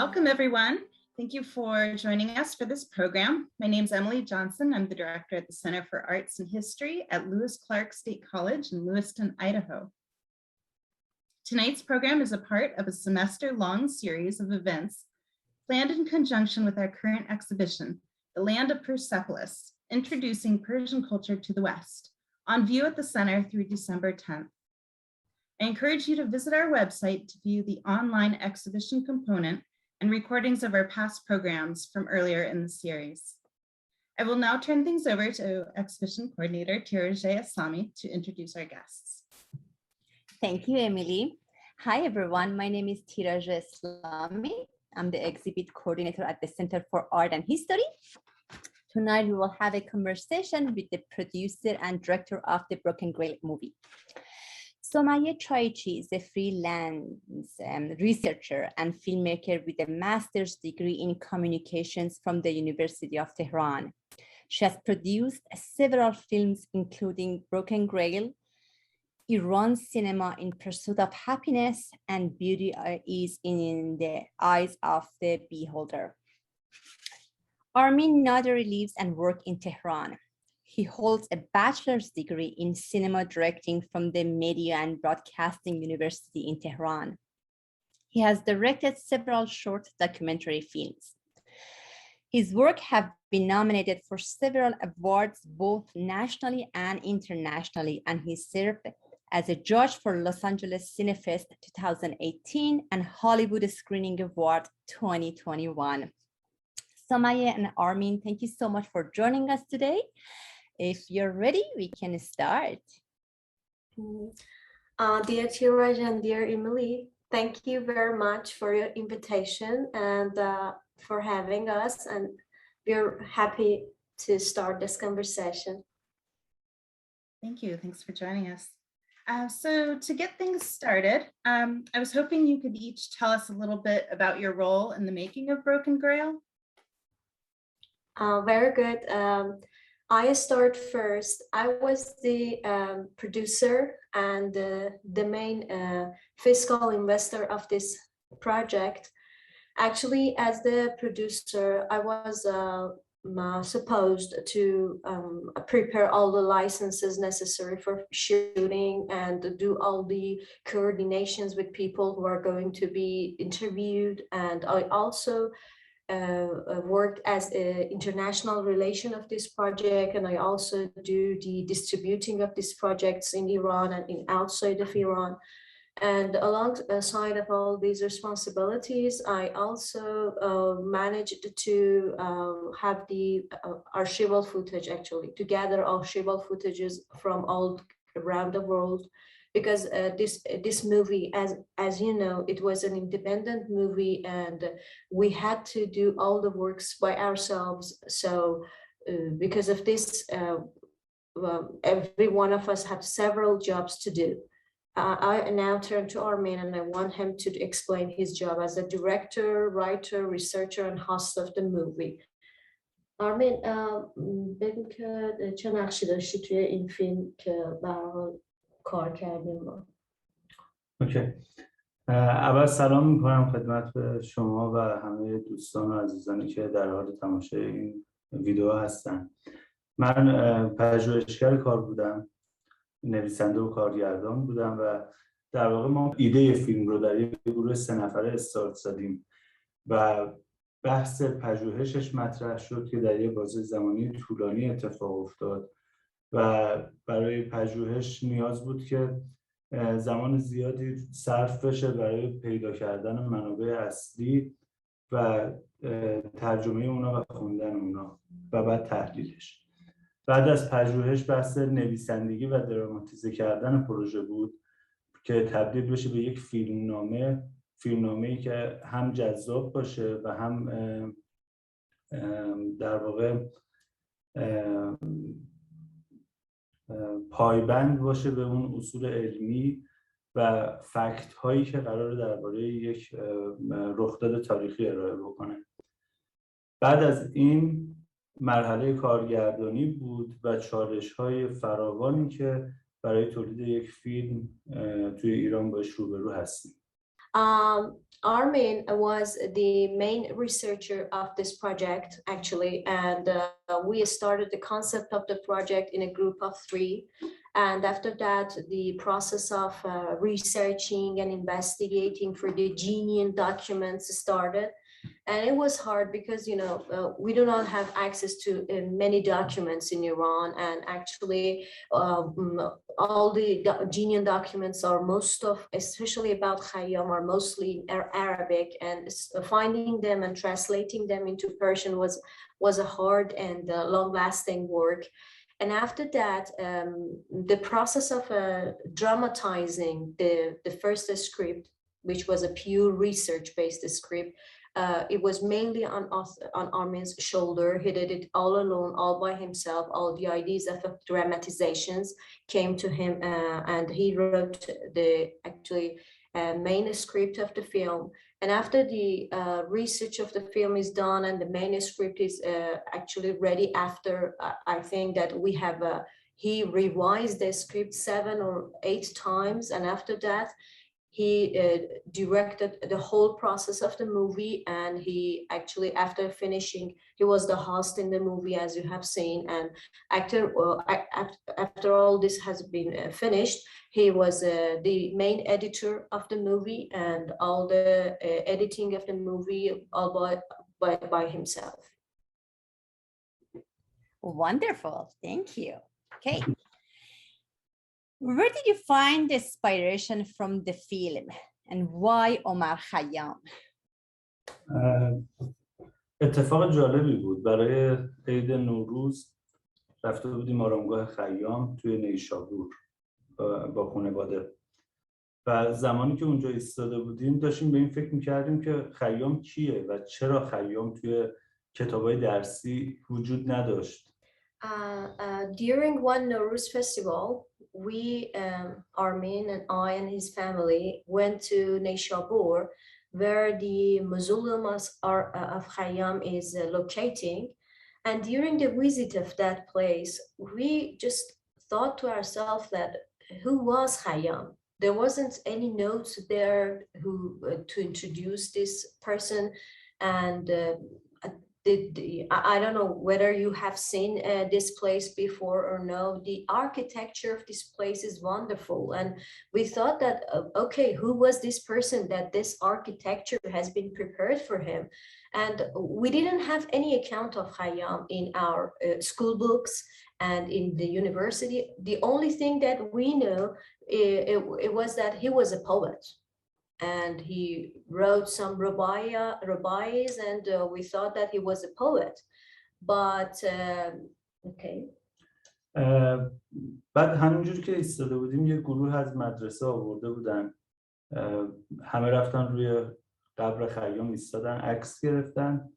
Welcome, everyone. Thank you for joining us for this program. My name is Emily Johnson. I'm the director at the Center for Arts and History at Lewis Clark State College in Lewiston, Idaho. Tonight's program is a part of a semester-long series of events planned in conjunction with our current exhibition, The Land of Persepolis, Introducing Persian Culture to the West, on view at the center through December 10th. I encourage you to visit our website to view the online exhibition component and recordings of our past programs from earlier in the series. I will now turn things over to exhibition coordinator Tirajeh Aslami to introduce our guests. Thank you, Emily. Hi, everyone. My name is Tirajeh Aslami. I'm the exhibit coordinator at the Center for Art and History. Tonight, we will have a conversation with the producer and director of the Broken Grail movie. Somaye Chaichi is a freelance researcher and filmmaker with a master's degree in communications from the University of Tehran. She has produced several films, including Broken Grail, Iran Cinema in Pursuit of Happiness, and Beauty is in the Eyes of the Beholder. Armin Naderi lives and works in Tehran. He holds a bachelor's degree in cinema directing from the Media and Broadcasting University in Tehran. He has directed several short documentary films. His work have been nominated for several awards, both nationally and internationally, and he served as a judge for Los Angeles Cinefest 2018 and Hollywood Screening Award 2021. Somaye and Armin, thank you so much for joining us today. If you're ready, we can start. Dear Tiraj and dear Emily, thank you very much for your invitation and for having us. And we're happy to start this conversation. Thank you. Thanks for joining us. So to get things started, I was hoping you could each tell us a little bit about your role in the making of Broken Grail. Very good. I start first. I was the producer and the main fiscal investor of this project. Actually, as the producer, I was supposed to prepare all the licenses necessary for shooting and do all the coordinations with people who are going to be interviewed. And I also worked as an international relation of this project, and I also do the distributing of these projects in Iran and in outside of Iran. And alongside of all these responsibilities, I also managed to have the archival footage, actually, to gather archival footages from all around the world. Because this movie, as you know, it was an independent movie, and we had to do all the works by ourselves. So because of this, every one of us had several jobs to do. I now turn to Armin, and I want him to explain his job as a director, writer, researcher, and host of the movie. Armin, بگو که چه نقشی داشتی توی این فیلم که برای کار کردیم ما. اوکی. اول سلام میکنم خدمت به شما و همه دوستان و عزیزانی که در حال تماشای این ویدیو هستن. من پژوهشگر کار بودم، نویسنده و کارگردان بودم و در واقع ما ایده فیلم رو در یک گروه 3 نفره استارت زدیم و بحث پژوهشش مطرح شد که در یک بازه زمانی طولانی اتفاق افتاد و برای پژوهش نیاز بود که زمان زیادی صرف بشه برای پیدا کردن منابع اصلی و ترجمه اونا و خوندن اونا و بعد تحلیلش. بعد از پژوهش بحث نویسندگی و دراماتیزه کردن پروژه بود که تبدیل بشه به یک فیلمنامه‌ای که هم جذاب باشه و هم در واقع پایبند باشه به اون اصول علمی و فکت هایی که قراره درباره یک رخداد تاریخی ارائه بکنه. بعد از این مرحله کارگردانی بود و چالش های فراوانی که برای تولید یک فیلم توی ایران باش روبرو هستیم. Armin was the main researcher of this project, actually, and we started the concept of the project in a group of 3. And after that, the process of researching and investigating for the genuine documents started. And it was hard because, you know, we do not have access to many documents in Iran. And actually, all the genuine documents are especially about Khayyam, are mostly Arabic. And finding them and translating them into Persian was a hard and long-lasting work. And after that, the process of dramatizing the first script, which was a pure research-based script, it was mainly on Armin's shoulder. He did it all alone, all by himself. All the ideas of dramatizations came to him, and he wrote the main script of the film. And after the research of the film is done and the manuscript is actually ready, after I think that we have he revised the script 7 or 8 times, and after that he directed the whole process of the movie. And he actually, after finishing, he was the host in the movie, as you have seen. And after all this has been finished, he was the main editor of the movie, and all the editing of the movie all by himself. Wonderful, thank you. Okay. Where did you find the inspiration from the film, and why Umar Khayyam? اتفاق جالبی بود. برای عید نوروز رفته بودیم آرامگاه خیام توی نیشابور با خانواده. و زمانی که اونجا ایستاده بودیم داشتیم به این فکر می‌کردیم که خیام کیه و چرا خیام توی کتاب‌های درسی وجود نداشت. During one Nowruz festival, we, Armin and I and his family, went to Neyshabur, where the mausoleum of Khayyam is locating. And during the visit of that place, we just thought to ourselves that who was Khayyam? There wasn't any notes there to introduce this person. And I don't know whether you have seen this place before or no. The architecture of this place is wonderful. And we thought that, okay, who was this person that this architecture has been prepared for him? And we didn't have any account of Khayyam in our school books and in the university. The only thing that we know, it was that he was a poet. And he wrote some rubais, and we thought that he was a poet. But okay. بعد همینجوری که ایستاده بودیم یه گروه از مدرسه آورده بودن، همه رفتن روی قبر خیام ایستادن، عکس گرفتن.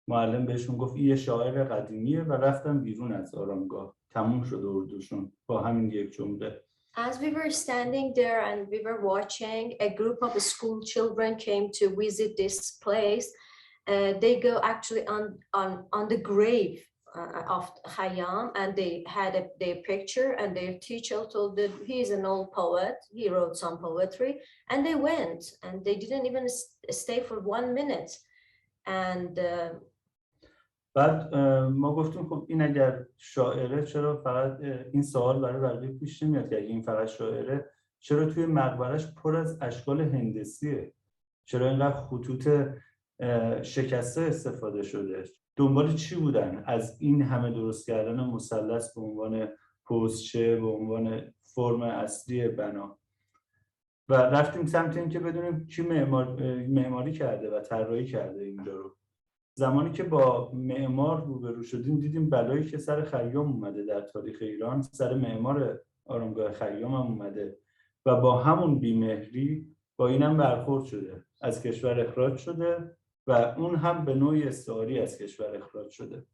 معلم بهشون گفت این یه شاعر قدیمیه و رفتن بیرون از آرامگاه. تموم شد اردوشون با همین یک جمله. As we were standing there and we were watching, a group of school children came to visit this place. They go actually on the grave of Khayyam, and they had their picture, and their teacher told them he is an old poet. He wrote some poetry, and they went, and they didn't even stay for 1 minute. And بعد ما گفتیم خب این اگر شاعره چرا فقط این سوال برای بقیه پیش نمیاد که اگه این فقط شاعره چرا توی مقبرش پر از اشکال هندسیه؟ چرا اینقدر خطوط شکسته استفاده شده؟ دنبال چی بودن از این همه درست کردن مثلث به عنوان پوزچه، به عنوان فرم اصلی بنا؟ و رفتیم سمت این که بدونیم کی معماری کرده و طراحی کرده اینجا رو. زمانی که با معمار روبرو شدیم دیدیم بلایی که سر خیام اومده در تاریخ ایران سر معمار آرامگاه خیام هم اومده و با همون بی‌مهری با اینم برخورد شده، از کشور اخراج شده و اون هم به نوعی استعاری از کشور اخراج شده.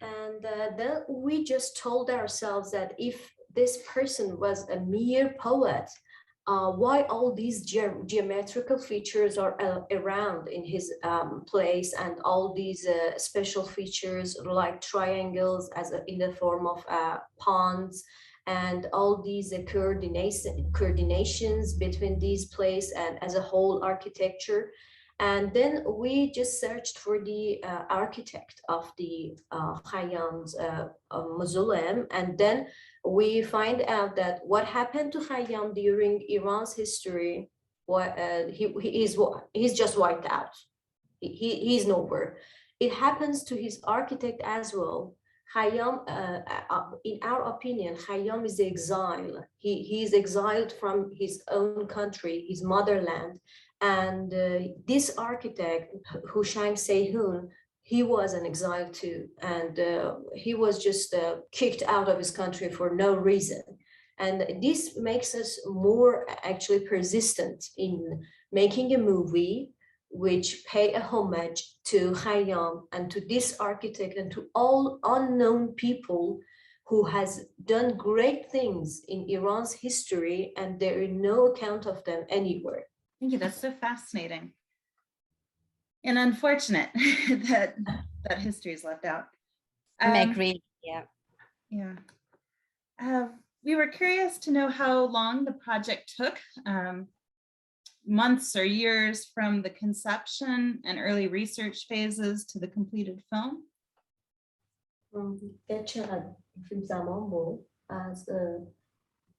And then we just told ourselves that if this person was a mere poet, why all these geometrical features are around in his place, and all these special features like triangles in the form of ponds, and all these coordinations between these places and as a whole architecture. And then we just searched for the architect of the Khayyam's mausoleum, and then we find out that what happened to Khayyam during Iran's history, he's just wiped out. He's nowhere. It happens to his architect as well. Khayyam, in our opinion, Khayyam is exiled. He is exiled from his own country, his motherland. And this architect, Hushaim Seyhun, he was an exile too. And he was just kicked out of his country for no reason. And this makes us more actually persistent in making a movie which pay a homage to Khayyam and to this architect and to all unknown people who has done great things in Iran's history, and there is no account of them anywhere. Thank you. That's so fascinating and unfortunate that history is left out. I agree. Yeah. Yeah. We were curious to know how long the project took, months or years from the conception and early research phases to the completed film. چقدر فیلم زمان بود از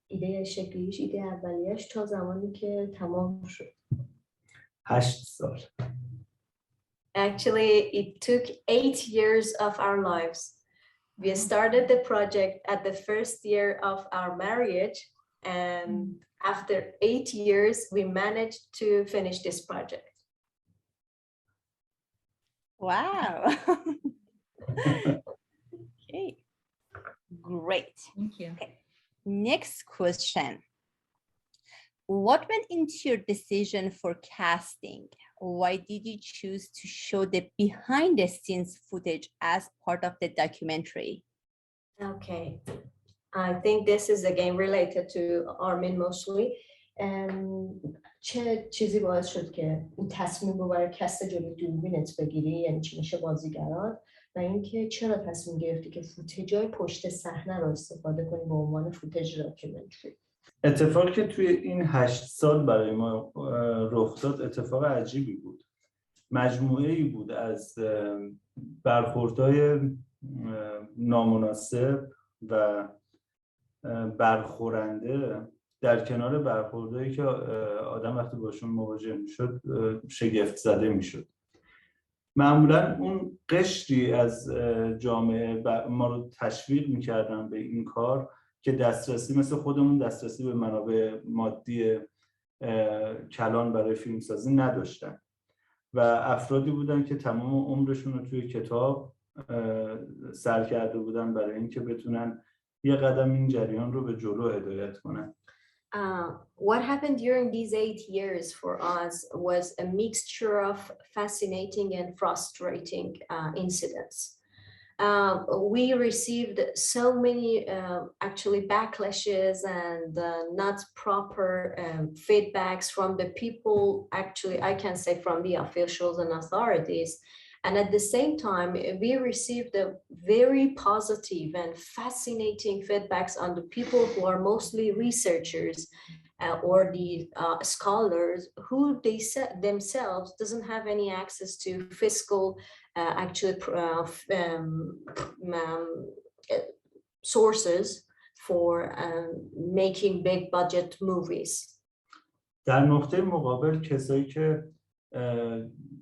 ایده شکلیش، ایده اولیش تا زمانی که تمام شد؟ 8 سال. Actually, it took 8 years of our lives. We started the project at the first year of our marriage, and after 8 years, we managed to finish this project. Wow. Okay, great. Thank you. Okay. Next question. What went into your decision for casting? Why did you choose to show the behind the scenes footage as part of the documentary? Okay, I think this is again related to Armin mostly. چه چیزی باعث شد که این تصمیم رو برای کست جلوی دوربینت بگیری، یعنی چی میشه بازیگران، و اینکه چرا تصمیم گرفتی که فوتیجای پشت صحنه رو استفاده کنی به عنوان فوتیج داکیومنتری؟ اتفاقی که توی این 8 سال برای ما رخ داد اتفاق عجیبی بود. مجموعه‌ای بود از برخوردهای نامناسب و برخورنده در کنار برخوردهایی که آدم وقتی باشون مواجه میشد شگفت زده میشد. معمولا اون قشری از جامعه ما رو تشویق میکردن به این کار که دسترسی مثل خودمون دسترسی به منابع مادی کلان برای فیلمسازی نداشتن و افرادی بودن که تمام عمرشون رو توی کتاب سر کرده بودن برای اینکه بتونن یه قدم این جریان رو به جلو هدایت کنن. What happened during these 8 years for us was a mixture of fascinating and frustrating incidents. We received so many actually backlashes and not proper feedbacks from the people, actually I can say from the officials and authorities. And at the same time, we received a very positive and fascinating feedbacks on the people who are mostly researchers or the scholars who they themselves doesn't have any access to fiscal actually sources for making big budget movies. در نقطه مقابل کسایی که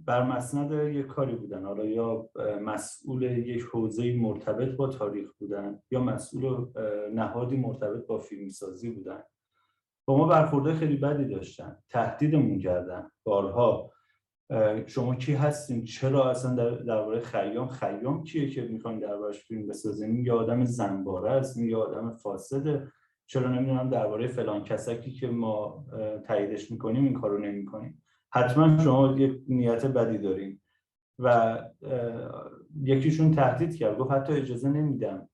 بر مسند یک کاری بودن، حالا یا مسئول یک حوزه مرتبط با تاریخ بودن یا مسئول نهادی مرتبط با فیلمسازی بودن، با ما برخورده خیلی بدی داشتن، تهدیدمون کردن بارها. شما کی هستین؟ چرا اصلا درباره خیام کیه که میخواین دربارش فیلم بسازین؟ یه آدم زنباره است، یه آدم فاسده، چرا نمیدونم درباره فلان کسکی که ما تاییدش میکنیم این کارو نمیکنیم؟ حتما شما یک نیت بدی دارین. و یکیشون تهدید کرد، گفت حتی اجازه نمیدم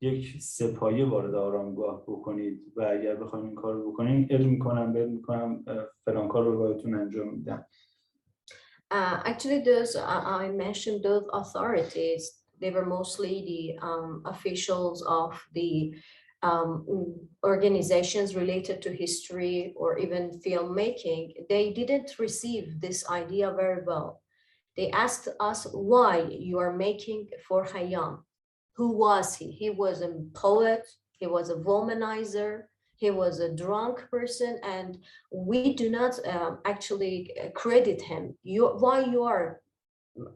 یک سپاهی وارد آرامگاه بکنید و اگر بخواید این کار رو بکنین علم میکنم فلان کار رو بهتون انجام میدم. Actually, those I mentioned those authorities. They were mostly the officials of the organizations related to history or even filmmaking, they didn't receive this idea very well. They asked us why you are making for Khayyam. Who was he? He was a poet, he was a womanizer, he was a drunk person, and we do not actually credit him. Why you are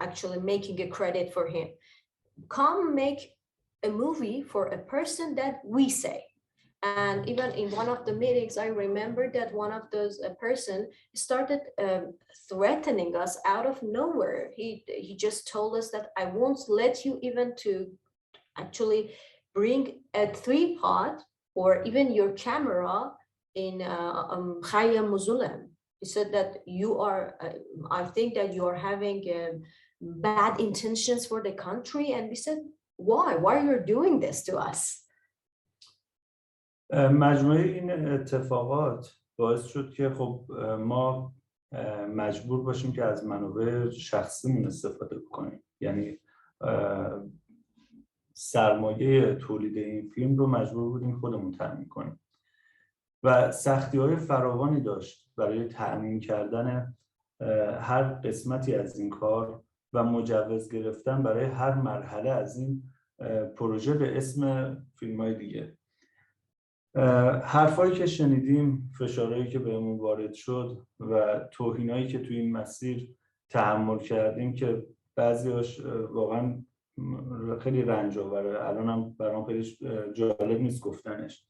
actually making a credit for him? Come make a movie for a person that we say. And even in one of the meetings, I remember that one of those person started threatening us out of nowhere. He just told us that I won't let you even to actually bring a tripod or even your camera in Khayyam Mausoleum. He said that you are, I think that you are having bad intentions for the country. And we said, why are you doing this to us? مجموعه این اتفاقات باعث شد که خب ما مجبور باشیم که از منابع شخصیمون استفاده بکنیم. یعنی سرمایه تولید این فیلم رو مجبور بودیم خودمون تامین کنیم و سختی‌های فراوانی داشت برای تامین کردن هر قسمتی از این کار و مجوز گرفتن برای هر مرحله از این پروژه به اسم فیلم‌های دیگه. حرفایی که شنیدیم، فشارهایی که بهمون وارد شد و توهینایی که توی این مسیر تحمل کردیم که بعضیاش واقعا خیلی رنج آوره، الانم برام خیلی جالب نیست گفتنش،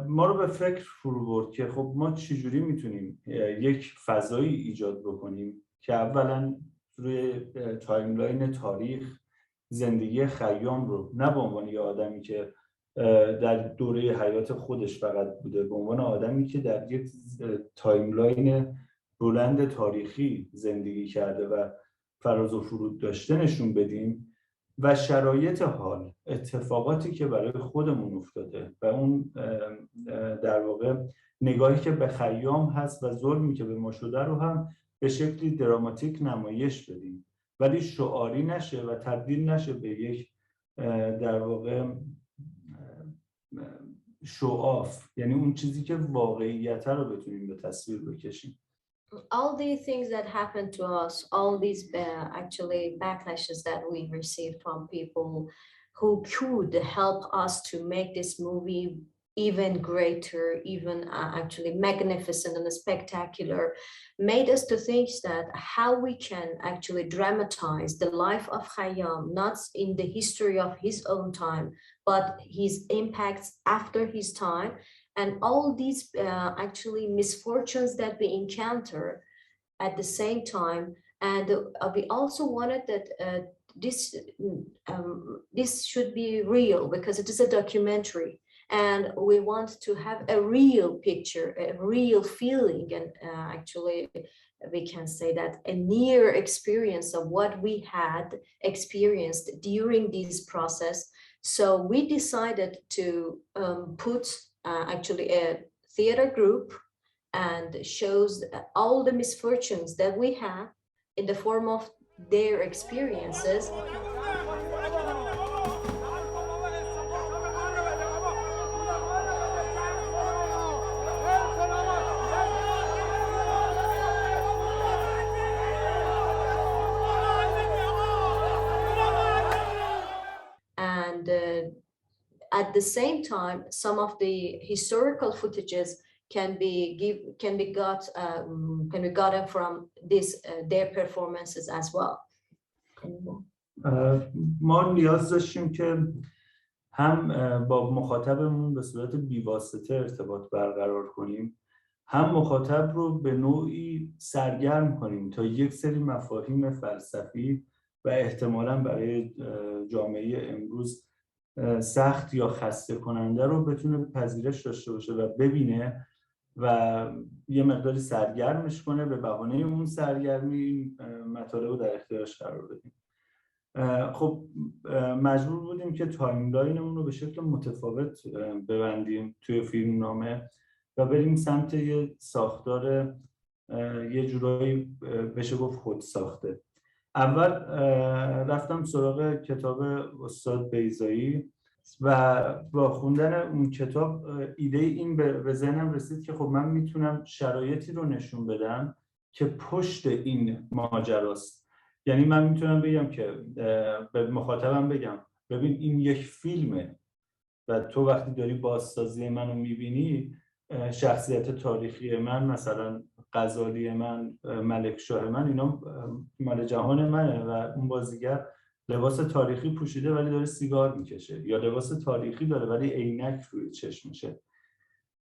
ما رو به فکر فرو برد که خب ما چجوری میتونیم یک فضایی ایجاد بکنیم که اولا روی تایملاین تاریخ زندگی خیام رو نه به عنوان یه آدمی که در دوره حیات خودش فقط بوده، به عنوان آدمی که در یک تایملاین بلند تاریخی زندگی کرده و فراز و فرود داشته نشون بدیم و شرایط حال، اتفاقاتی که برای خودمون افتاده و اون در واقع نگاهی که به خیام هست و ظلمی که به ما شده رو هم به شکلی دراماتیک نمایش بدیم، ولی شعاری نشه و تبدیل نشه به یک در واقع شوآف، یعنی اون چیزی که واقعیت رو بتونیم به تصویر بکشیم. All the things that happened to us, all these actually backlashes that we received from people who could help us to make this movie even greater, even actually magnificent and spectacular, made us to think that how we can actually dramatize the life of Khayyam, not in the history of his own time, but his impacts after his time, and all these actually misfortunes that we encounter at the same time. And we also wanted that this should be real because it is a documentary. And we want to have a real picture, a real feeling, and actually we can say that a near experience of what we had experienced during this process. So we decided to put actually a theater group and shows all the misfortunes that we had in the form of their experiences. And at the same time, some of the historical footages can be gotten from this their performances as well. ما نیاز داشتیم که هم با مخاطبمون به صورت بیواسطه ارتباط برقرار کنیم، هم مخاطب رو به نوعی سرگرم کنیم تا یک سری مفاهیم فلسفی و احتمالاً برای جامعه امروز سخت یا خسته کننده رو بتونه پذیرش داشته باشه و ببینه و یه مقداری سرگرمش کنه، به بهانه اون سرگرمی مطالب رو در اختیارش قرار بدیم. خب مجبور بودیم که تایملاینمون رو به شکل متفاوت ببندیم توی فیلمنامه و بریم سمت یه ساختار یه جورایی بشه گفت خود ساخته. اول رفتم سراغ کتاب استاد بیضایی و با خوندن اون کتاب ایده این به ذهنم رسید که خب من میتونم شرایطی رو نشون بدم که پشت این ماجراست. یعنی من میتونم بگم که به مخاطبم بگم ببین این یک فیلمه و تو وقتی داری بازسازی منو میبینی، شخصیت تاریخی من، مثلا غزالی من، ملک شاه من، اینا مال جهان منه و اون بازیگر لباس تاریخی پوشیده ولی داره سیگار میکشه، یا لباس تاریخی داره ولی عینک روی چشمشه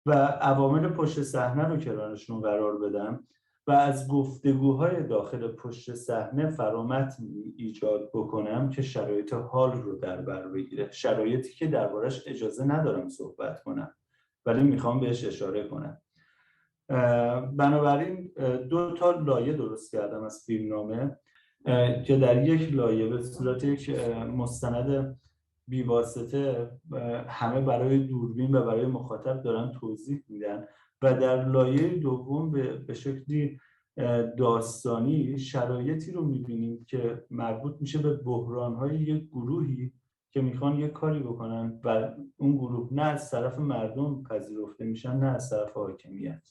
و عوامل پشت صحنه رو کنارشون قرار بدم و از گفتگوهای داخل پشت صحنه فرامتن ایجاد بکنم که شرایط حال رو در بر بگیره، شرایطی که دربارش اجازه ندارم صحبت کنم ولی میخوام بهش اشاره کنم. بنابراین 2 تا لایه درست کردم از فیلمنامه که در یک لایه به صورت یک مستند بیواسطه همه برای دوربین و برای مخاطب دارن توضیح میدن و در لایه دوم به شکلی داستانی شرایطی رو میبینیم که مربوط میشه به بحران‌های یک گروهی که میخوان یک کاری بکنن و اون گروه نه از طرف مردم پذیرفته میشن نه از طرف حاکمیت.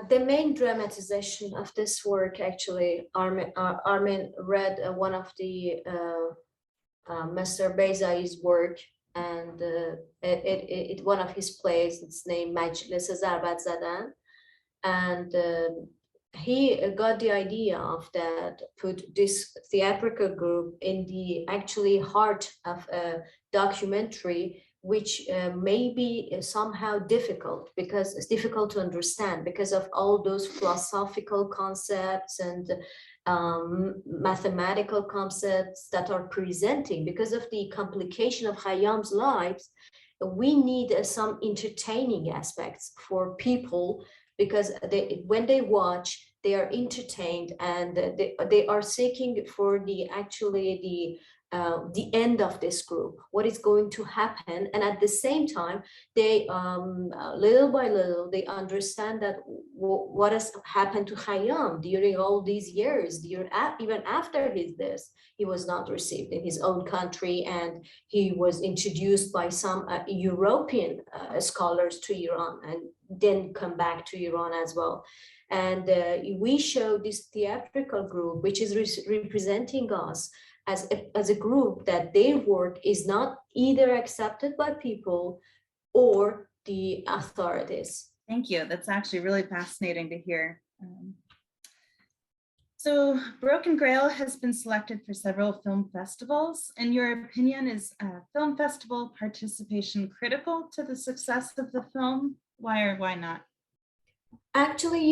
The main dramatization of this work, actually, Armin read one of the Mr. Bezai's work, and it one of his plays. It's named Majlis Zarbat Zadan, and he got the idea of that, put this theatrical group in the actually heart of a documentary, which may be somehow difficult because it's difficult to understand because of all those philosophical concepts and mathematical concepts that are presenting. Because of the complication of Khayyam's lives, we need some entertaining aspects for people, because when they watch, they are entertained and they are seeking for the end of this group, what is going to happen. And at the same time, they little by little, they understand that what has happened to Khayyam during all these years, even after his death. He was not received in his own country, and he was introduced by some European scholars to Iran and then come back to Iran as well. And we show this theatrical group, which is representing us as a group, that their work is not either accepted by people or the authorities. Thank you. That's actually really fascinating to hear. So Broken Grail has been selected for several film festivals. In your opinion, is film festival participation critical to the success of the film? Why or why not? Actually,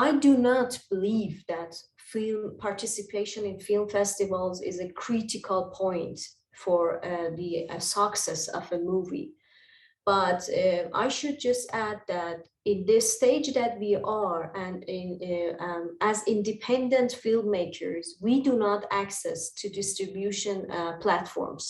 I do not believe that film participation in film festivals is a critical point for the success of a movie. But I should just add that in this stage that we are, and as independent filmmakers, we do not access to distribution platforms.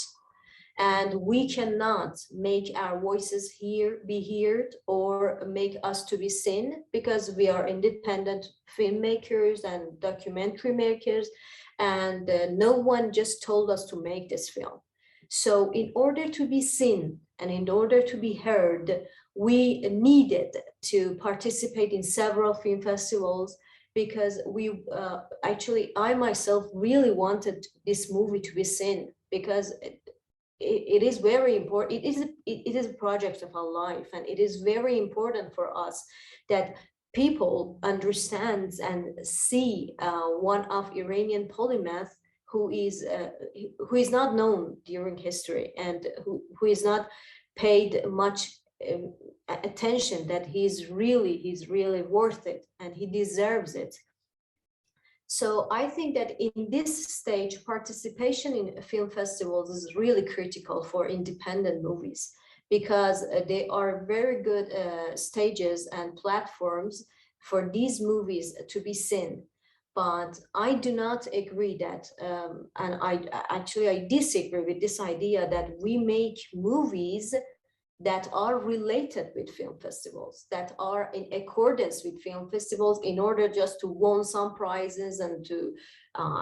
And we cannot make our voices be heard or make us to be seen, because we are independent filmmakers and documentary makers, and no one just told us to make this film. So in order to be seen and in order to be heard, we needed to participate in several film festivals, because we actually, I myself really wanted this movie to be seen, because it is very important. It is a project of our life, and it is very important for us that people understand and see one of Iranian polymath who is not known during history, and who is not paid much attention, that he's really worth it and he deserves it. So I think that in this stage, participation in film festivals is really critical for independent movies, because they are very good stages and platforms for these movies to be seen. But I do not agree that, and I disagree with this idea that we make movies that are related with film festivals, that are in accordance with film festivals in order just to win some prizes and to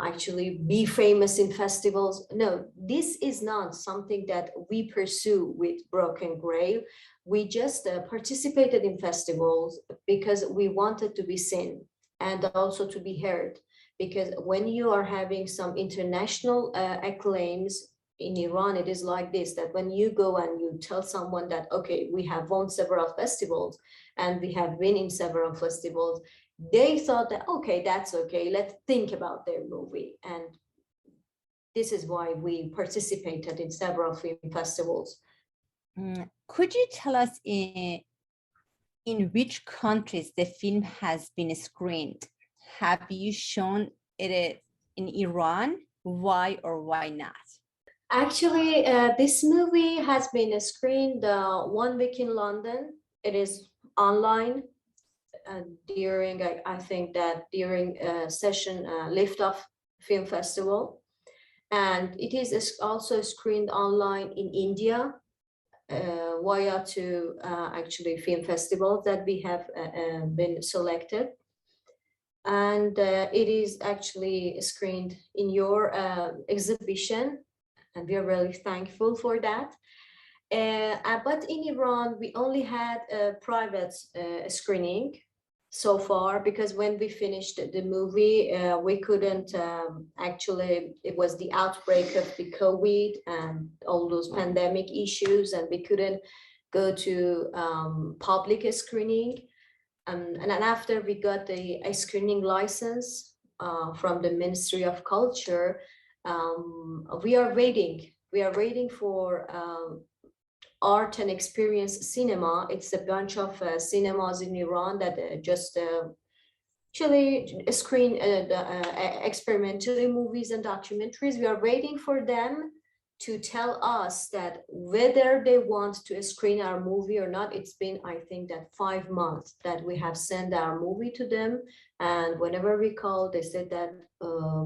actually be famous in festivals. No, this is not something that we pursue with Broken Grail. We just participated in festivals because we wanted to be seen and also to be heard. Because when you are having some international acclaims, in Iran, it is like this, that when you go and you tell someone that, okay, we have won several festivals and we have been in several festivals, they thought that, okay, that's okay, let's think about their movie. And this is why we participated in several film festivals. Could you tell us in which countries the film has been screened? Have you shown it in Iran? Why or why not? Actually, this movie has been screened 1 week in London. It is online during, I think that during a session Liftoff Film Festival. And it is also screened online in India via two actually film festivals that we have been selected. And it is actually screened in your exhibition. And we are really thankful for that. But in Iran, we only had a private screening so far, because when we finished the movie, we couldn't actually, it was the outbreak of the COVID and all those pandemic issues, and we couldn't go to public screening. And after we got a screening license from the Ministry of Culture, we are waiting for art and experience cinema. It's a bunch of cinemas in Iran that just actually screen experimental movies and documentaries. We are waiting for them to tell us that whether they want to screen our movie or not. It's been, I think, that 5 months that we have sent our movie to them, and whenever we call, they said that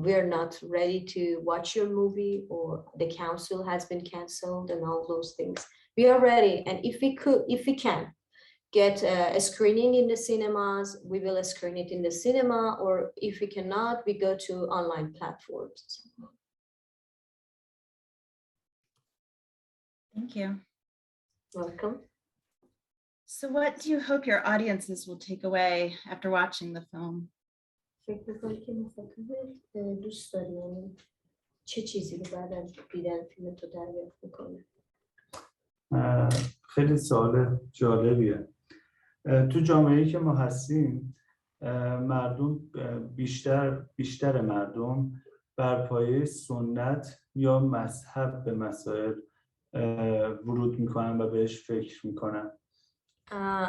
we are not ready to watch your movie, or the council has been canceled and all those things. We are ready, and if we can get a screening in the cinemas, we will screen it in the cinema, or if we cannot, we go to online platforms. Thank you. Welcome. So what do you hope your audiences will take away after watching the film? فکر می‌کنی که مخاطب دوست داری، یعنی چه چیزی رو بعد از دیدن فیلم تو دریافت می‌کنه؟ خیلی سوال جالبیه. تو جامعه‌ای که ما هستیم، مردم بیشتر مردم بر پایه سنت یا مذهب به مسائل ورود میکنن و بهش فکر میکنن.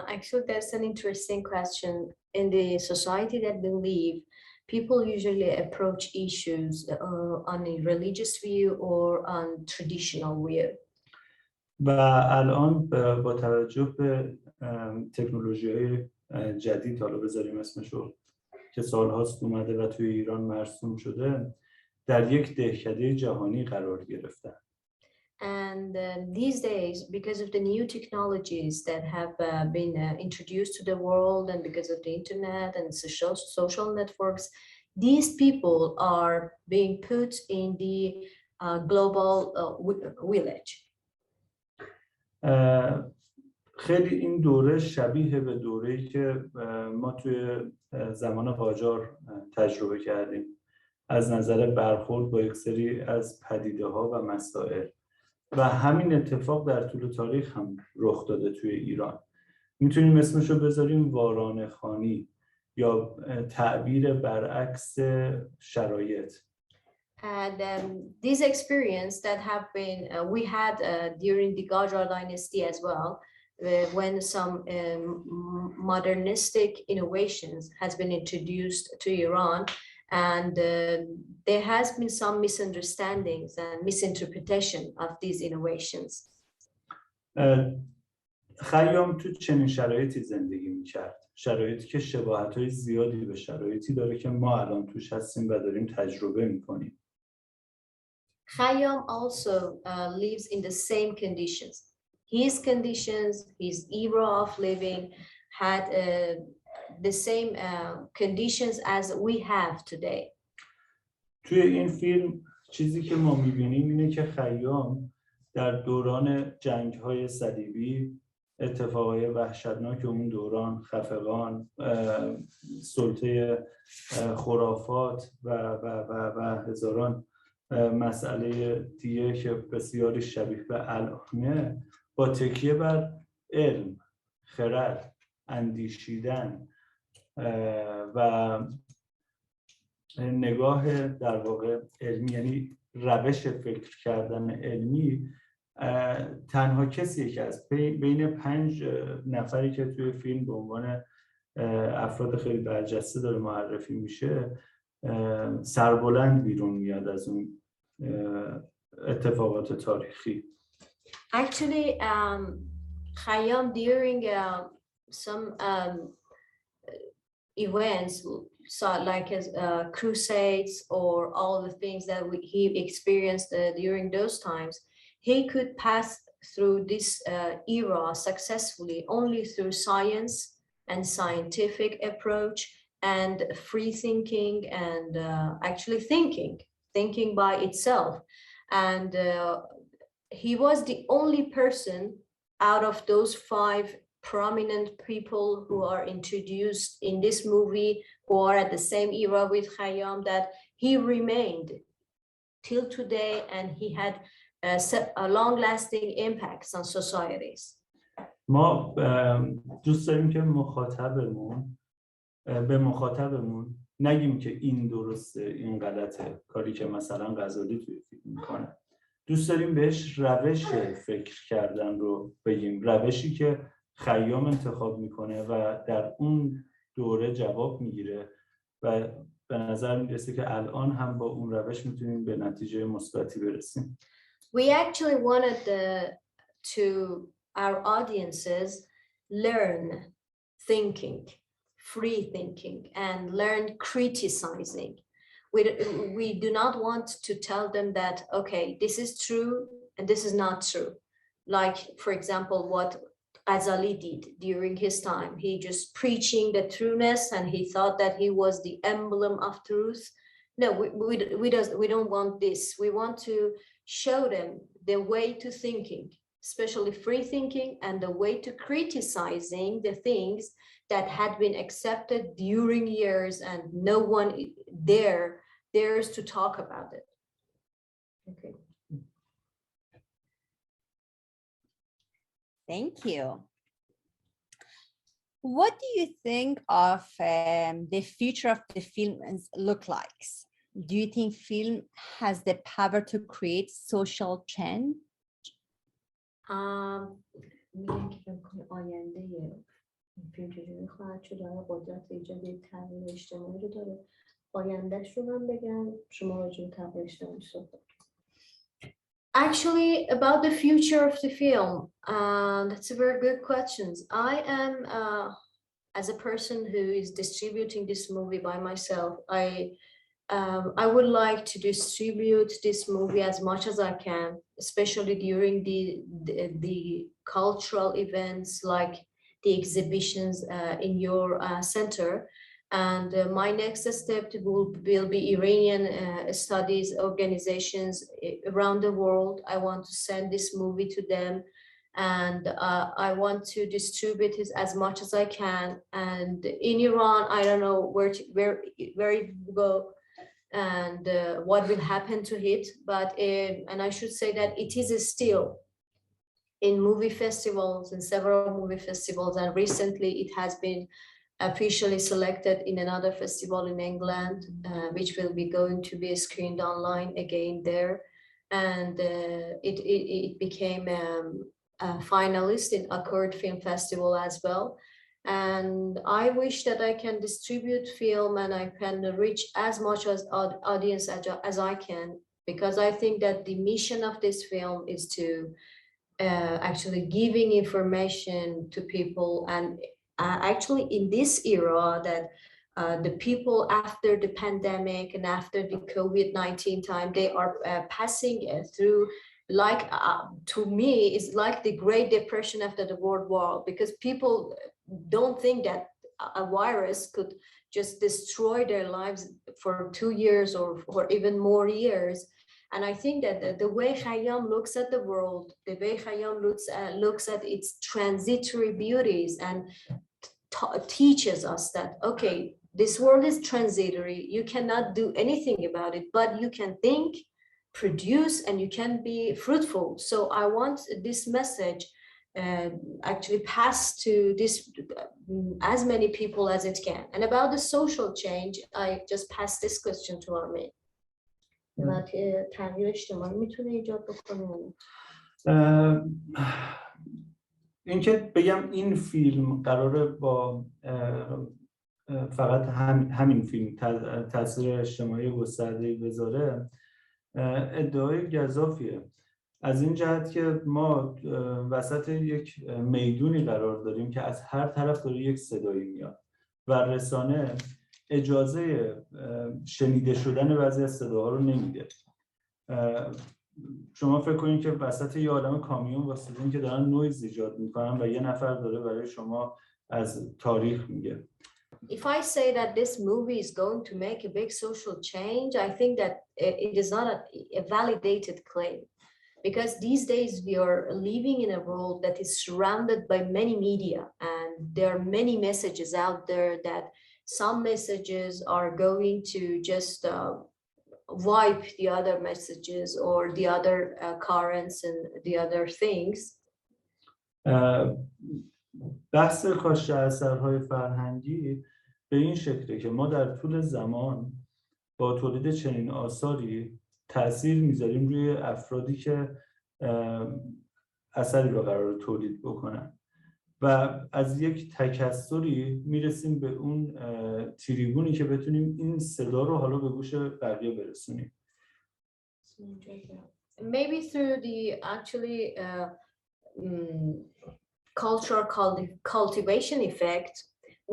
Actually, that's an interesting question. In the society that we live, people usually approach issues on a religious view or on traditional view. و الان با توجه به تکنولوژی‌های جدید، حالا بذاریم اسمشو، که سالهاست اومده و توی ایران مرسوم شده، در یک دهکده جهانی قرار گرفتن. And these days, because of the new technologies that have been introduced to the world, and because of the internet and social networks, these people are being put in the global village. خیلی این دوره شبیه به دوره‌ای که ما توی زمان قاجار تجربه کردیم از نظر برخورد با یک سری از پدیده‌ها و مسائل، و همین اتفاق در طول تاریخ هم رخ داده توی ایران. میتونیم اسمشو بذاریم وارانه‌خوانی یا تعبیر برعکس شرایط. And this experience that have been we had during the Qajar dynasty as well, when some modernistic innovations has been introduced to Iran, and there has been some misunderstandings and misinterpretation of these innovations. خیام تو چنین شرایطی زندگی میکرد، شرایطی که شباهت‌های زیادی به شرایطی داره که ما الان توش هستیم و داریم تجربه میکنیم. Khayyam also lives in the same conditions. his conditions, his era of living had the same conditions as we have today. توی این فیلم چیزی که ما می‌بینیم اینه که خیام در دوران جنگ‌های صلیبی، اتفاقای وحشتناک اون دوران، خفقان، سلطه خرافات و هزاران مسئله دیگه که بسیاری شبیه به الانه، با تکیه بر علم، خرد، اندیشیدن و نگاه در واقع علمی، یعنی روش فکر کردن علمی، تنها کسیه که از بین 5 نفری که توی فیلم به عنوان افراد خیلی برجسته داره معرفی میشه، سربلند بیرون میاد از اون اتفاقات تاریخی. Actually, Khayyam, during some events, so like as crusades or all the things that he experienced during those times, he could pass through this era successfully only through science and scientific approach and free thinking and actually thinking by itself. And he was the only person out of those 5 prominent people who are introduced in this movie who are at the same era with Khayyam that he remained till today, and he had a long-lasting impacts on societies. ما دوست داریم که به مخاطبمون نگیم که این درسته، این غلطه، کاری که مثلا غزالی توی فیلم میکنه. دوست داریم بهش روش فکر کردن رو بگیم، روشی که خیام انتخاب میکنه و در اون دوره جواب میگیره و به نظر میرسه که الان هم با اون روش میتونیم به نتیجه مثبتی برسیم. We actually wanted to our audiences learn thinking, free thinking, and learn criticizing. We do not want to tell them that, okay, this is true and this is not true. Like, for example, what Ghazali did during his time. He just preaching the trueness and he thought that he was the emblem of truth. No, we don't want this. We want to show them the way to thinking, especially free thinking, and the way to criticizing the things that had been accepted during years and no one dares to talk about it. Okay. Thank you. What do you think of the future of the film look like? Do you think film has the power to create social change? میگم که فکر کنم آینده فیلم چجوری خواهد شد، قدرت ایجاد تغییر اجتماعی رو داره. آیندهش رو من بگم، شما راجع به تغییر اجتماعی صحبت. Actually, about the future of the film, that's a very good question. I am, as a person who is distributing this movie by myself, I would like to distribute this movie as much as I can, especially during the cultural events like the exhibitions in your center. And my next step will be Iranian studies organizations around the world. I want to send this movie to them, and I want to distribute it as much as I can. And in Iran, I don't know where it will go and what will happen to it. But and I should say that it is still in movie festivals, in several movie festivals, and recently it has been officially selected in another festival in England, which will be going to be screened online again there. And it became a finalist in Accord Film Festival as well. And I wish that I can distribute film and I can reach as much as audience as I can, because I think that the mission of this film is to actually giving information to people, and actually in this era that the people after the pandemic and after the COVID-19 time, they are passing through like to me is like the Great Depression after the World War, because people don't think that a virus could just destroy their lives for 2 years or even more years. And I think that the way Khayyam looks at the world, the way Khayyam looks at its transitory beauties and teaches us that, okay, this world is transitory, you cannot do anything about it, but you can think, produce, and you can be fruitful. So I want this message actually pass to this as many people as it can. And about the social change, I just pass this question to Armin. تغییر اجتماعی میتونه ایجاد بکنه؟ اینکه بگم این فیلم قراره با فقط همین فیلم تاثیر اجتماعی گسترده‌ای بذاره ادعای گزافیه، از این جهت که ما وسط یک میدونی قرار داریم که از هر طرف داره یک صدایی میاد و رسانه اجازه شنیده شدن بعضی از صداها رو نمیده. شما فکر کنید که وسط یه عالم کامیون واسطین که دارن نویز ایجاد میکنن و یه نفر داره برای شما از تاریخ میگه. If I say that this movie is going to make a big social change, I think that it is not a validated claim, because these days we are living in a world that is surrounded by many media, and there are many messages out there that some messages are going to just wipe the other messages or the other currents and the other things. بحث کاشته اثرهای فرهنگی به این شکله که ما در طول زمان با تولید چنین آثاری تأثیر میذاریم روی افرادی که اثری رو قرار تولید بکنن و از یک تکثری میرسیم به اون تریبونی که بتونیم این صدا رو حالا به گوش بقیه برسونیم. Maybe through the actually cultural cultivation effect,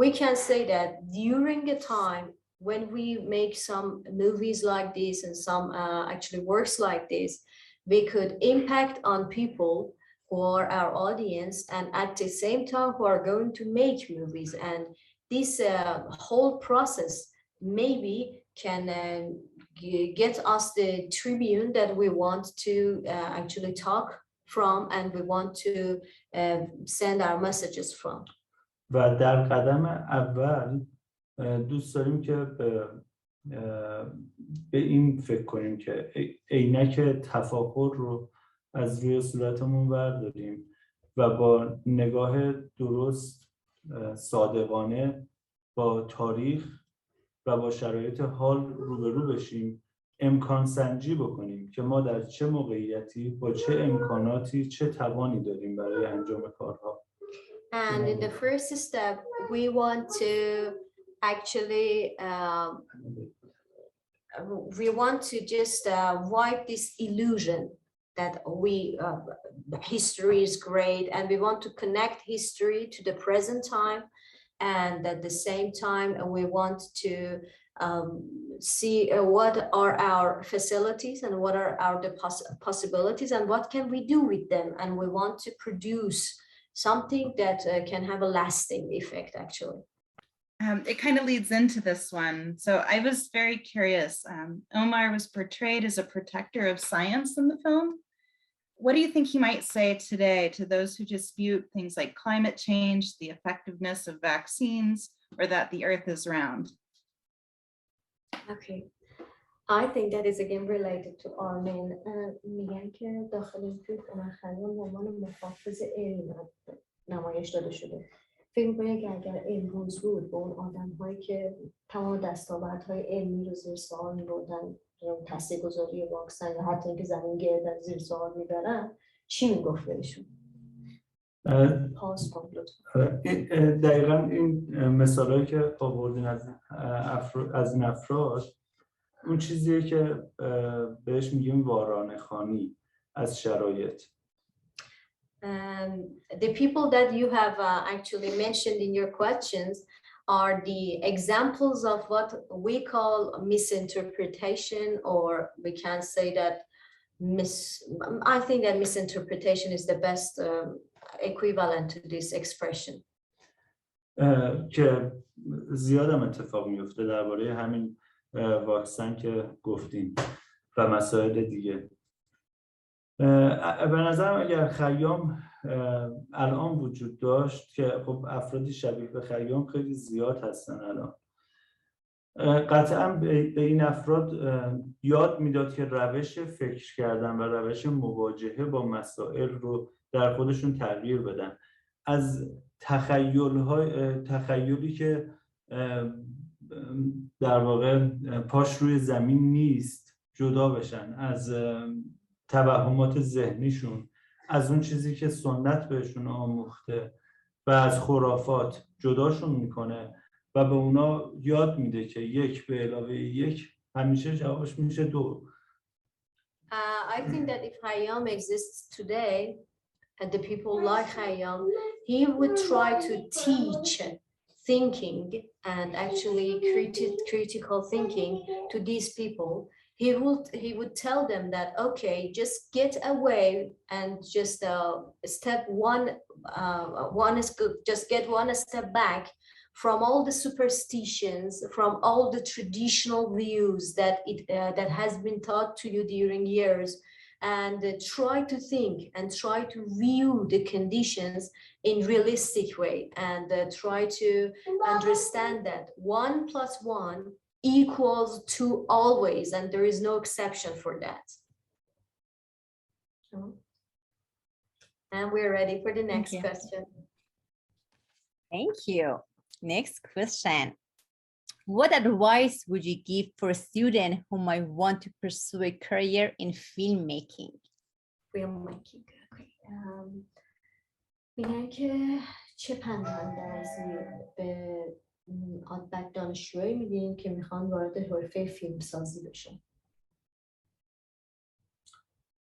we can say that during a time when we make some movies like this and some actually works like this, we could impact on people who are our audience and at the same time who are going to make movies. And this whole process maybe can get us the tribune that we want to actually talk from and we want to send our messages from. و در قدم اول دوست داریم که به این فکر کنیم که عینک تفاخر رو از روی صورتمون برداریم و با نگاه درست، صادقانه با تاریخ و با شرایط حال روبرو بشیم، امکان سنجی بکنیم که ما در چه موقعیتی با چه امکاناتی چه توانی داریم برای انجام کارها. And in the first step, we want to actually just wipe this illusion that history is great, and we want to connect history to the present time, and at the same time we want to see what are our facilities and what are our possibilities and what can we do with them, and we want to produce something that can have a lasting effect actually. It kind of leads into this one. So I was very curious. Omar was portrayed as a protector of science in the film. What do you think he might say today to those who dispute things like climate change, the effectiveness of vaccines, or that the earth is round? Okay. I think that is again related to Armin. میگن که داخل این فیلم عمر خیام به عنوان محافظ علم نمایش داده شده. فکر می‌کنم که اگر امروز بود با اون آدم‌هایی که تمام دستاوردهای علمی رو زیر سوال می‌بردن، تاثیرگذاری واکسن یا حتی اینکه زمین گردن زیر سوال می‌برن، چی میگفت بهشون؟ دقیقاً این مثالایی که آوردین از این افراد اون چیزیه که بهش میگیم وارانه خوانی از شرایط. The people that you have actually mentioned in your questions are the examples of what we call misinterpretation, or we can say that I think that misinterpretation is the best equivalent to this expression. که زیادم اتفاق میفته درباره همین واکسن که گفتیم و مسائل دیگه. به نظرم اگر خیام الان وجود داشت که خب افرادی شبیه به خیام خیلی زیاد هستن الان، قطعا به این افراد یاد میداد که روش فکر کردن و روش مواجهه با مسائل رو در خودشون تغییر بدن، از تخیلی که در واقع پاش روی زمین نیست جدا بشن، از توهمات ذهنیشون، از اون چیزی که سنت بهشون آموخته و از خرافات جداشون میکنه و به اونا یاد میده که 1 به علاوه 1 همیشه جوابش میشه 2. I think that if Khayyam exists today, and the people like Khayyam, he would try to teach thinking and actually critical thinking to these people. He would tell them that, okay, just get away and just just get one step back from all the superstitions, from all the traditional views that has been taught to you during years, and try to think and try to view the conditions in realistic way, and try to understand that 1 + 1 equals 2 always, and there is no exception for that. And we're ready for the next question. Thank you. Next question. What advice would you give for a student who might want to pursue a career in filmmaking? Filmmaking. Okay. میگن که چه پنداندازی به دانشجوهایی میدین که میخوان وارد حرفه فیلم سازی بشن؟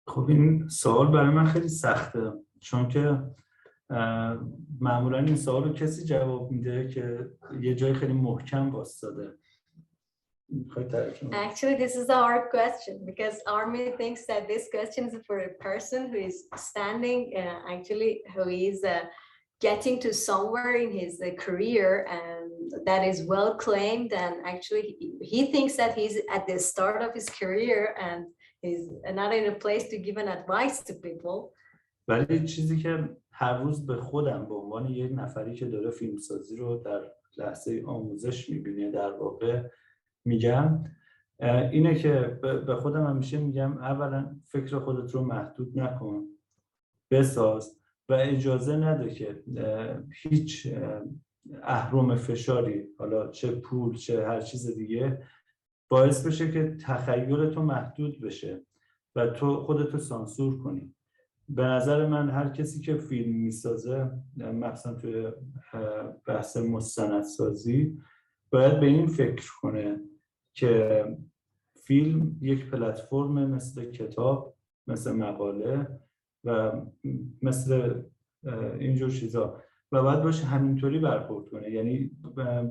خب این سوال برای من خیلی سخته، چون که معمولا این سوال رو کسی جواب میده که یه جای خیلی محکم واسطاده. Actually, this is a hard question because Army thinks that this question is for a person who is standing, who is getting to somewhere in his career and that is well claimed, and actually he thinks that he's at the start of his career and he's not in a place to give an advice to people. ولی چیزی که هر روز به خودم به عنوان یک نفری که داره فیلمسازی رو در لحظه آموزش میبینه در واقع میگم اینه که به خودم همیشه میگم اولا فکر خودت رو محدود نکن، بساز و اجازه نده که هیچ اهرم فشاری، حالا چه پول چه هر چیز دیگه، باعث بشه که تخیل تو محدود بشه و تو خودتو سانسور کنی. به نظر من هر کسی که فیلم میسازه، مثلا توی بحث مستندسازی، باید به این فکر کنه که فیلم یک پلتفرم مثل کتاب، مثل مقاله و مثل اینجور چیزا و باید باشه همینطوری برخورد کنه، یعنی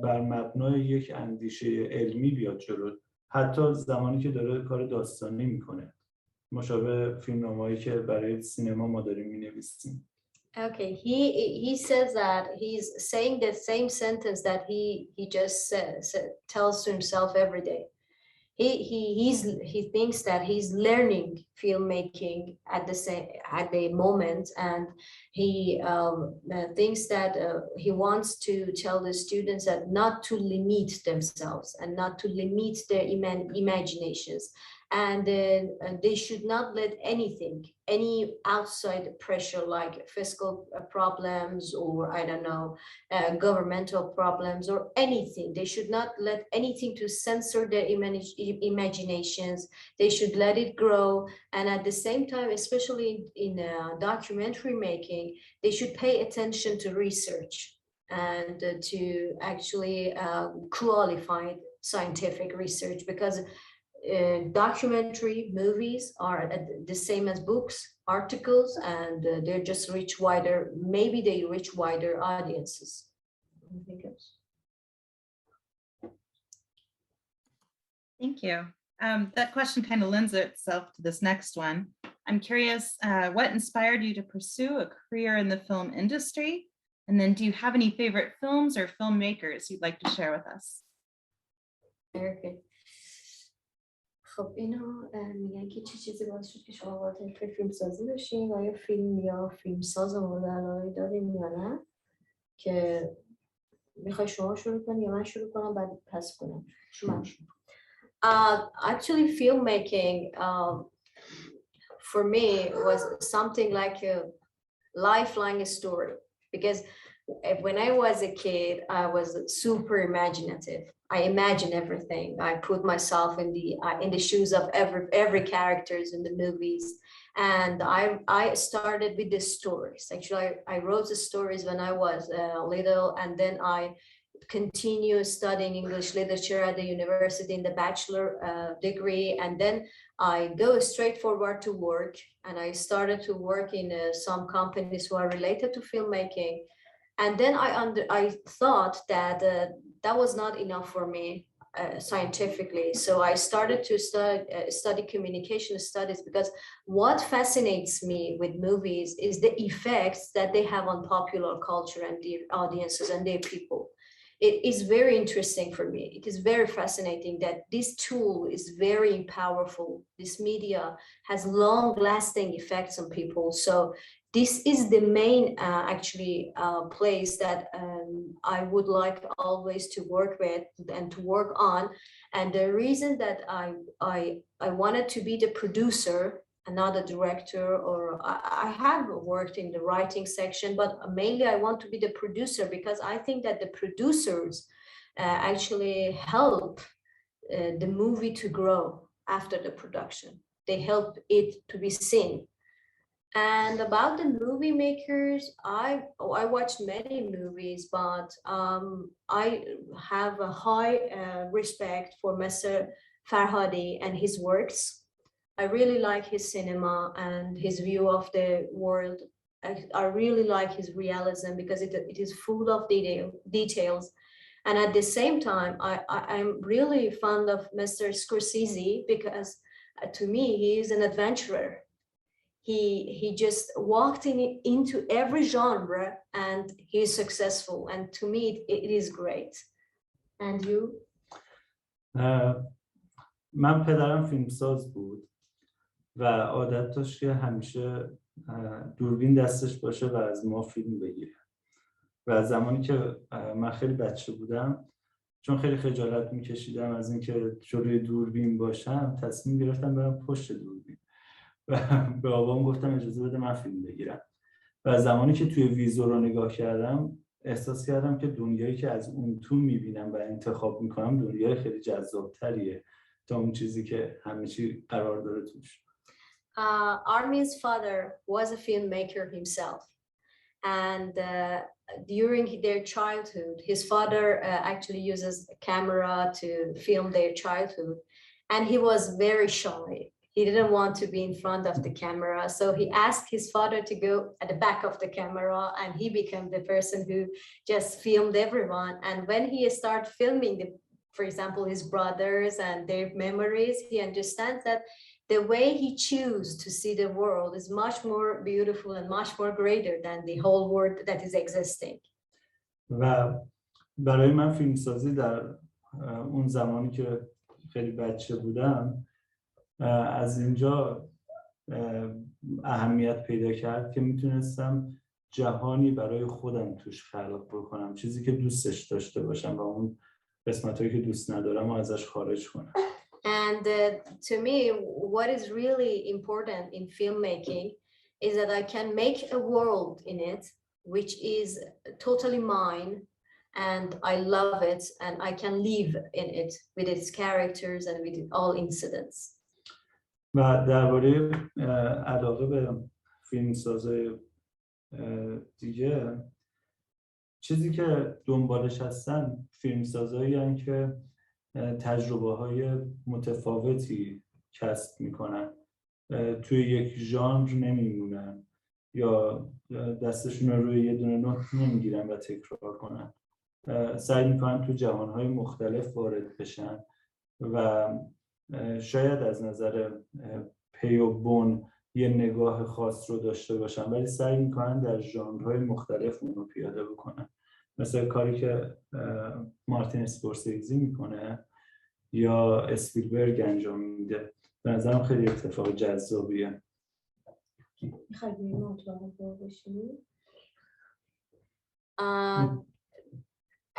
بر مبنای یک اندیشه علمی بیاد جلو، حتی زمانی که داره کار داستانی میکنه، مشابه فیلمنامه‌ای که برای سینما ما داریم می‌نویسیم. Okay, he says that he's saying the same sentence that he just tells to himself every day. He thinks that he's learning filmmaking at the moment, and he thinks that he wants to tell the students that not to limit themselves and not to limit their imaginations. And they should not let any outside pressure like fiscal problems or I don't know, governmental problems or anything. They should not let anything to censor their imaginations. They should let it grow. And at the same time, especially in documentary making, they should pay attention to research and to actually qualified scientific research, because documentary movies are the same as books, articles, and they're just maybe they reach wider audiences. Thank you. That question kind of lends itself to this next one. I'm curious, what inspired you to pursue a career in the film industry? And then do you have any favorite films or filmmakers you'd like to share with us? Very good. خب اینو میگن که چه چیزی باعث شد که شما وارد فیلم سازی بشین و یا فیلم یا فیلم ساز مورد علاقه دارین یا نه که میخوای شما شروع کنی یا من شروع کنم بعد پس کنم شما شروع. Actually filmmaking for me was something like a lifelong story because when I was a kid I was super imaginative. I imagine everything. I put myself in the shoes of every characters in the movies, and I started with the stories. Actually, I wrote the stories when I was little, and then I continued studying English literature at the university in the bachelor degree, and then I go straight forward to work, and I started to work in some companies who are related to filmmaking. And then I thought that that was not enough for me scientifically. So I started to study communication studies because what fascinates me with movies is the effects that they have on popular culture and their audiences and their people. It is very interesting for me. It is very fascinating that this tool is very powerful. This media has long-lasting effects on people. So this is the main place that I would like always to work with and to work on. And the reason that I wanted to be the producer and not a director, or I have worked in the writing section, but mainly I want to be the producer because I think that the producers actually help the movie to grow after the production. They help it to be seen. And about the movie makers, I watched many movies, but I have a high respect for Mr. Farhadi and his works. I really like his cinema and his view of the world. I really like his realism because it is full of details. And at the same time, I'm really fond of Mr. Scorsese because to me, he is an adventurer. He just walked into every genre and he is successful. And to me, it is great. And you? من پدرم فیلمساز بود و عادت داشت که همیشه دوربین دستش باشه و از ما فیلم بگیره. و زمانی که من خیلی بچه بودم، چون خیلی خجالت میکشیدم از اینکه جلوی دوربین باشم، تصمیم گرفتم برم پشت دوربین و به بابام گفتم اجازه بده من فیلم بگیرم. و زمانی که توی ویزور رو نگاه کردم احساس کردم که دنیایی که از اون تو میبینم و انتخاب میکنم دنیای خیلی جذابتریه تا اون چیزی که همه چی قرار داره توش. Armin's father was a filmmaker himself, and during their childhood, his father actually uses a camera to film their childhood, and he was very shy. He didn't want to be in front of the camera, so he asked his father to go at the back of the camera, and he became the person who just filmed everyone. And when he started filming, for example, his brothers and their memories, he understands that the way he chooses to see the world is much more beautiful and much more greater than the whole world that is existing. و برای من فیلمسازی در اون زمانی که خیلی بچه بودم از اینجا اهمیت پیدا کرد که میتونستم جهانی برای خودم توش خلق بکنم، چیزی که دوستش داشته باشم و اون قسمتایی که دوست ندارم و ازش خارج کنم. And to me, what is really important in filmmaking is that I can make a world in it which is totally mine, and I love it, and I can live in it with its characters and with all incidents. و درباره علاقه به فیلمسازای دیگه، چیزی که دنبالش هستن فیلمسازایی هستن که تجربه‌های متفاوتی کسب میکنن، توی یک ژانر نمیمونن یا دستشون رو روی یه دونه نوت نمیگیرن و تکرار کنن، سعی میکنن تو جهانهای مختلف وارد بشن و شاید از نظر پی و بن یه نگاه خاص رو داشته باشن، ولی سعی میکنن در ژانرهای مختلف اون رو پیاده بکنن، مثل کاری که مارتین اسکورسیزی میکنه یا اسپیلبرگ انجام میده. به نظرم خیلی اتفاق جذابیه.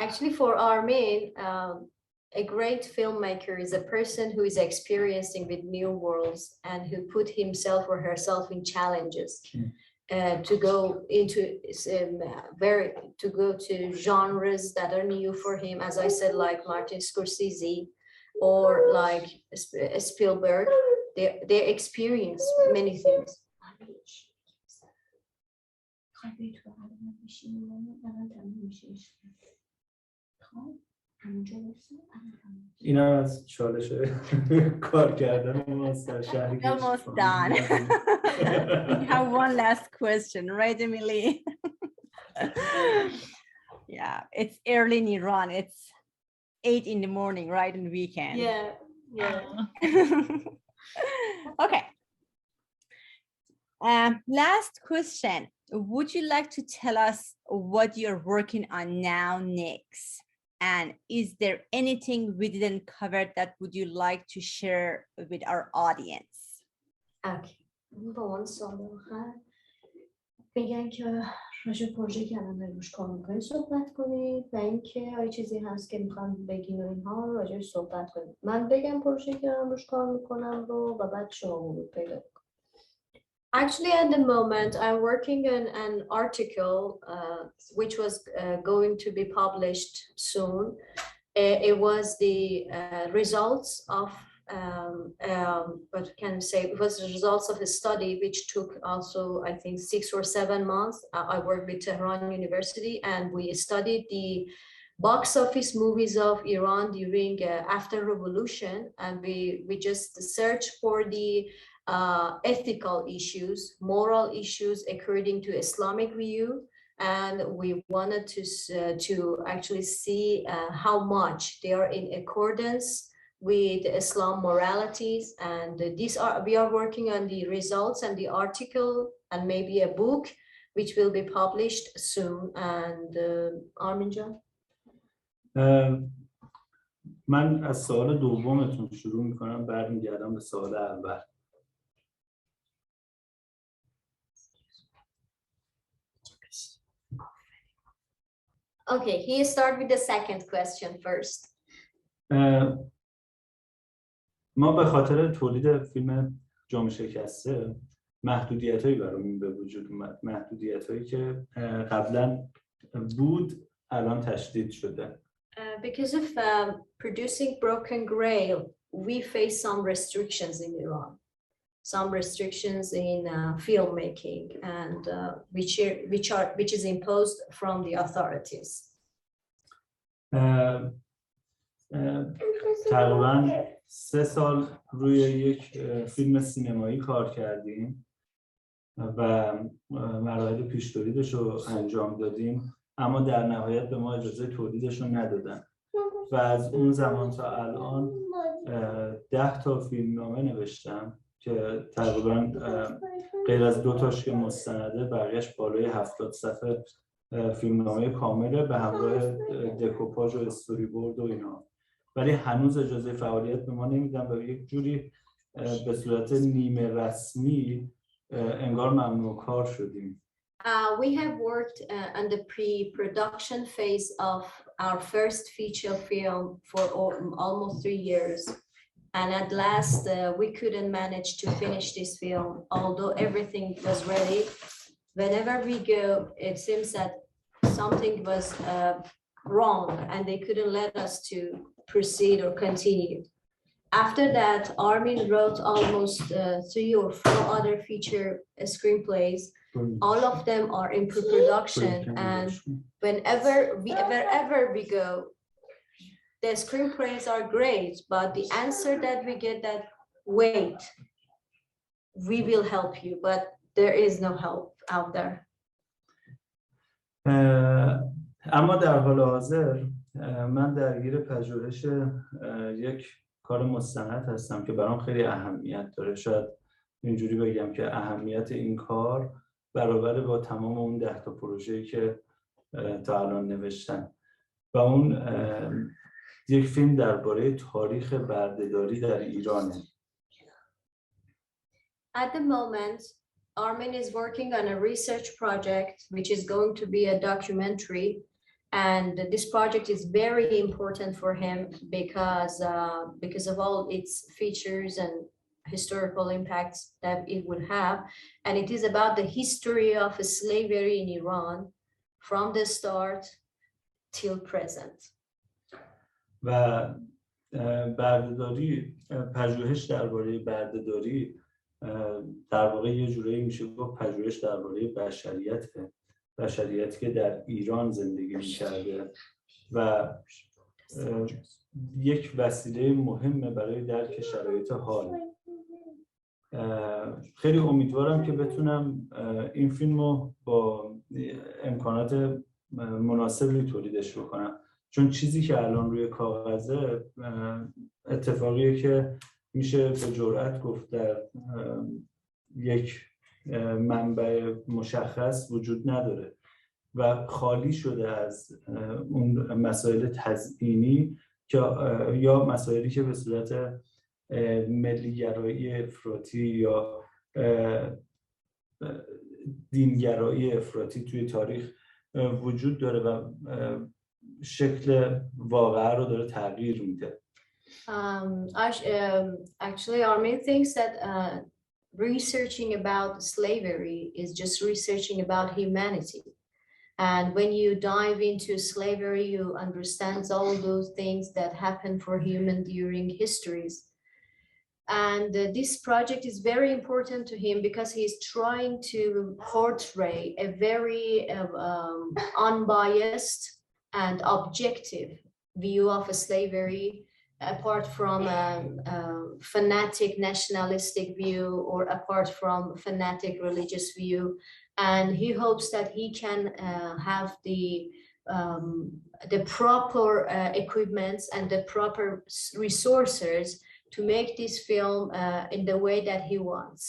Actually, for Armin, a great filmmaker is a person who is experiencing with new worlds and who put himself or herself in challenges to go into genres that are new for him. As I said, like Martin Scorsese or like Spielberg, they experience many things. اینا از چالش کار کردن ماست در شهری. Almost done. We have one last question, right, Emily? Yeah, it's early in Iran. It's 8 in the morning, right, on weekend. Yeah. Okay. Last question. Would you like to tell us what you're working on now next? And is there anything we didn't cover that would you like to share with our audience? Okay. با اون سال آخر بگن که راجع پروژه که الان داریم روش کار می‌کنید صحبت کنید و اینکه آیا چیزی هست که می‌خوام بگین و اینها راجعش صحبت کنید. من بگم پروژه که دارم روش کار می‌کنم رو و بعد شما ورود پیدا کنید. Actually, at the moment, I'm working on an article which was going to be published soon. It was the results of what can I say? It was the results of a study which took also, I think, 6 or 7 months. I worked with Tehran University, and we studied the box office movies of Iran during after revolution, and we just searched for the ethical issues, moral issues according to Islamic view, and we wanted to actually see how much they are in accordance with Islam moralities. And we are working on the results and the article and maybe a book which will be published soon. And Armin John? من از سوال دومتون شروع میکنم، برمیگردم به سوال اول. Okay, he start with the second question first. ما به خاطر تولید فیلم جام شکسته محدودیت‌هایی برامون به وجود اومد، محدودیت‌هایی که قبلا بود الان تشدید شده. Because of producing Broken Grail, we face some restrictions in Iran, some restrictions in filmmaking, and which is imposed from the authorities. تقریباً 3 سال روی یک فیلم سینمایی کار کردیم و مراحل پیش تولیدش رو انجام دادیم، اما در نهایت به ما اجازه تولیدش رو ندادن و از اون زمان تا الان 10 تا فیلمنامه نوشتم که تقریباً غیر از 2 تاش که مستنده بقیه‌اش بالای 70 صفحه فیلمنامه کامله به همراه دکوپاژ و استوری بورد و اینا، ولی هنوز اجازه فعالیت به ما نمیدن و یک جوری به صورت نیمه رسمی انگار ممنوع کار شدیم. We have worked on the pre-production phase of our first feature film for almost 3 years, and at last we couldn't manage to finish this film, although everything was ready. Whenever we go, it seems that something was wrong and they couldn't let us to proceed or continue. After that, Armin wrote almost 3 or 4 other feature screenplays. All of them are in pre-production, and wherever we go, the screenplays are great, but the answer that we get that, wait, we will help you, but there is no help out there. اما در حال حاضر من درگیر پژوهش یک کار مستند هستم که برام خیلی اهمیت داره. شاید اینجوری بگم که اهمیت این کار برابر با تمام اون 10 تا پروژه‌ای که تا الان نوشتن. و اون یک فیلم درباره تاریخ بردهداری در ایرانه. At the moment, Armin is working on a research project, which is going to be a documentary. And this project is very important for him because of all its features and historical impacts that it would have. And it is about the history of slavery in Iran from the start till present. و بردهداری، پژوهش درباره بردهداری در واقع یه جورایی میشه گفت پژوهش درباره بشریتی که در ایران زندگی می‌کرده و یک وسیله مهمه برای درک شرایط حال. خیلی امیدوارم که بتونم این فیلم رو با امکانات مناسبی تولیدش بکنم، چون چیزی که الان روی کاغذه اتفاقیه که میشه به جرئت گفت در یک منبع مشخص وجود نداره و خالی شده از اون مسائل تزیینی که یا مسائلی که به صورت ملی‌گرایی افراطی یا دینگرایی افراطی توی تاریخ وجود داره و شکل واقعه رو داره تغییر میده. Actually, Armin thinks that researching about slavery is just researching about humanity. And when you dive into slavery, you understand all those things that happen for human during histories. And this project is very important to him because he's trying to portray a very unbiased and objective view of slavery, apart from a fanatic nationalistic view or apart from fanatic religious view. And he hopes that he can have the proper equipments and the proper resources to make this film in the way that he wants.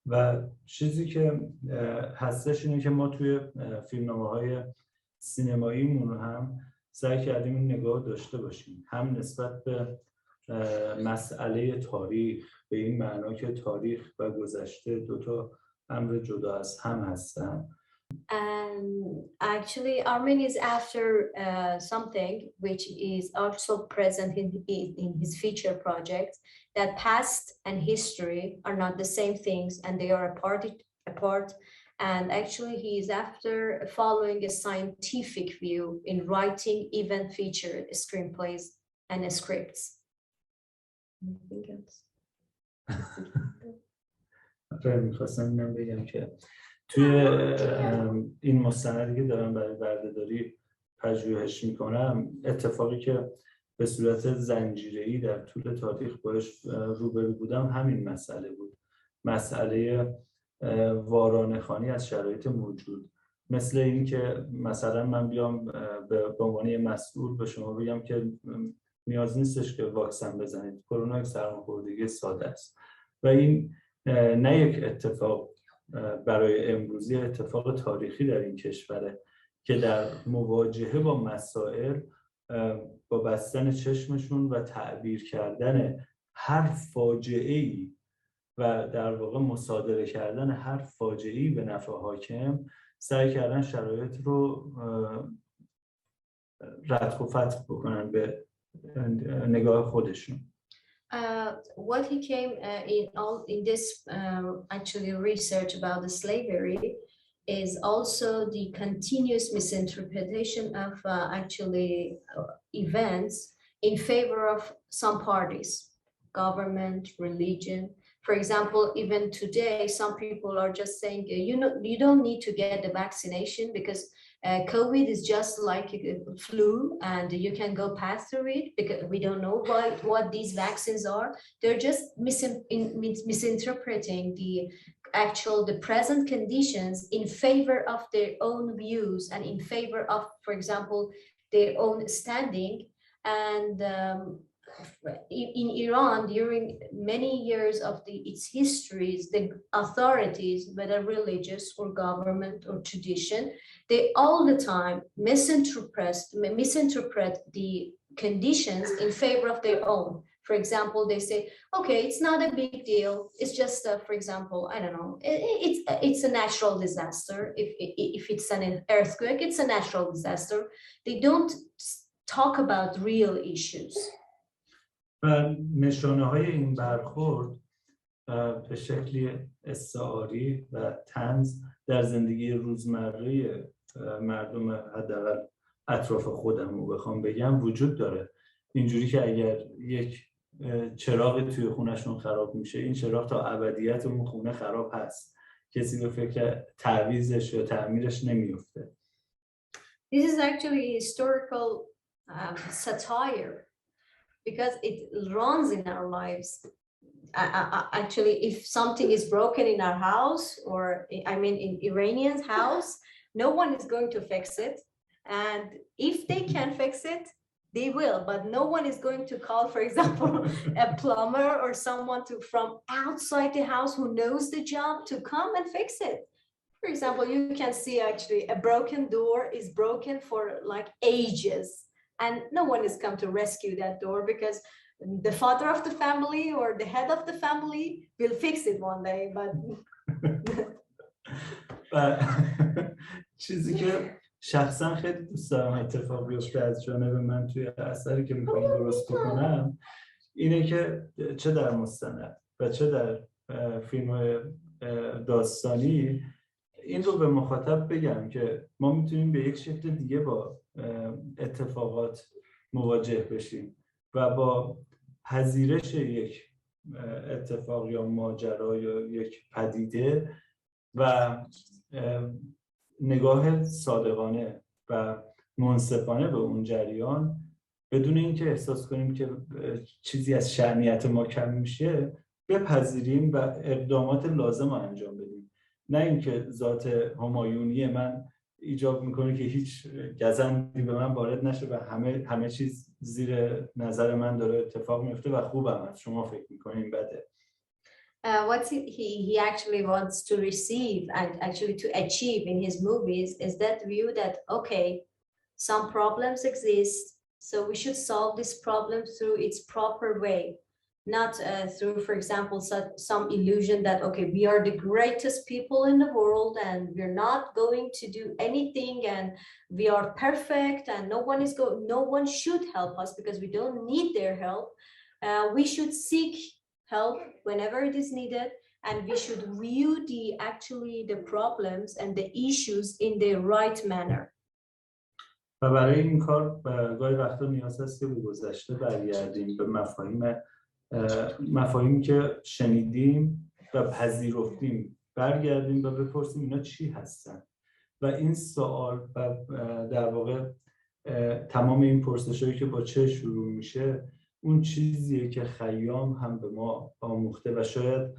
و چیزی که هستش اینه که ما توی فیلمنامه‌های سینماییمون هم سعی کردیم این نگاه داشته باشیم، هم نسبت به مسئله تاریخ به این معنا که تاریخ و گذشته دوتا امر جدا از هم هستن. And actually, Armin is after something which is also present in his feature project, that past and history are not the same things and they are apart. And actually, he is after following a scientific view in writing event feature screenplays and scripts. Anything else? میخواستم اینم بگم که توی این مستندی که دارم برای بردهداری پژوهش میکنم، اتفاقی که به صورت زنجیره‌ای در طول تاریخ باش روبرو بودم همین مسئله بود، مسئله وارانه‌خوانی از شرایط موجود. مثل این که مثلا من بیام به عنوان مسئول به شما بگم که نیاز نیستش که واکسن بزنید، کرونا یک سرماخوردگی ساده است و این نه یک اتفاق برای امروزی، اتفاق تاریخی در این کشوره که در مواجهه با مسائل با بستن چشمشون و تعبیر کردن هر فاجعه‌ای و در واقع مصادره کردن هر فاجعه‌ای به نفع حاکم سعی کردن شرایط رو ردخ و فتح بکنن به نگاه خودشون. What he came in this actually research about the slavery is also the continuous misinterpretation of events in favor of some parties, government, religion. For example, even today, some people are just saying, you don't need to get the vaccination because COVID is just like a flu and you can go pass through it because we don't know what these vaccines are. They're just misinterpreting the present conditions in favor of their own views and in favor of, for example, their own standing. And in Iran, during many years of its histories, the authorities, whether religious or government or tradition, they all the time misinterpret the conditions in favor of their own. For example, they say, okay, it's not a big deal. It's just, for example, I don't know, it's a natural disaster. If it's an earthquake, it's a natural disaster. They don't talk about real issues. و نشانه های این برخورد به شکلی استعاری و طنز در زندگی روزمره مردم حداقل اطراف خودم رو بخوام بگم وجود داره. اینجوری که اگر یک چراغ توی خونهشون خراب میشه، این چراغ تا ابدیت اون خونه خراب هست. کسی به فکر تعویضش یا تعمیرش نمیفته. This is actually a historical satire because it runs in our lives. Actually, if something is broken in our house, or I mean in Iranian's house, no one is going to fix it. And if they can fix it, they will, but no one is going to call, for example, a plumber or someone from outside the house who knows the job to come and fix it. For example, you can see actually a broken door is broken for like ages, and no one is come to rescue that door because the father of the family or the head of the family will fix it one day, but چیزی که شخصا خیلی دوست دارم اتفاق بیفته از جانب من توی اثری که میخوام درست بکنم اینه که چه در مستند و چه در فیلم داستانی این رو به مخاطب بگم که ما میتونیم به یک شکل دیگه با اتفاقات مواجه بشیم و با پذیرش یک اتفاق یا ماجرا یا یک پدیده و نگاه صادقانه و منصفانه به اون جریان بدون اینکه احساس کنیم که چیزی از شأنیت ما کم میشه بپذیریم و اقدامات لازم رو انجام بدیم. نه اینکه ذات همایونی من ایجاب میکنه که هیچ گزندی به من وارد نشه و همه چیز زیر نظر من داره اتفاق میفته و خوبم از شما فکر میکنیم بده. What he actually wants to receive and actually to achieve in his movies is that view that, okay, some problems exist, so we should solve this problem through its proper way, not through, for example, some illusion that, okay, we are the greatest people in the world and we're not going to do anything and we are perfect and no one should help us because we don't need their help. We should seek help whenever it is needed, and we should view the problems and the issues in the right manner. و برای این کار گاهی وقتا نیاز هست که به گذشته برگردیم به مفاهیمی که شنیدیم و پذیرفتیم برگردیم و بپرسیم اینا چی هستن و این سوال و در واقع تمام این پرسش‌هایی که با چه شروع میشه اون چیزیه که خیام هم به ما آموخته و شاید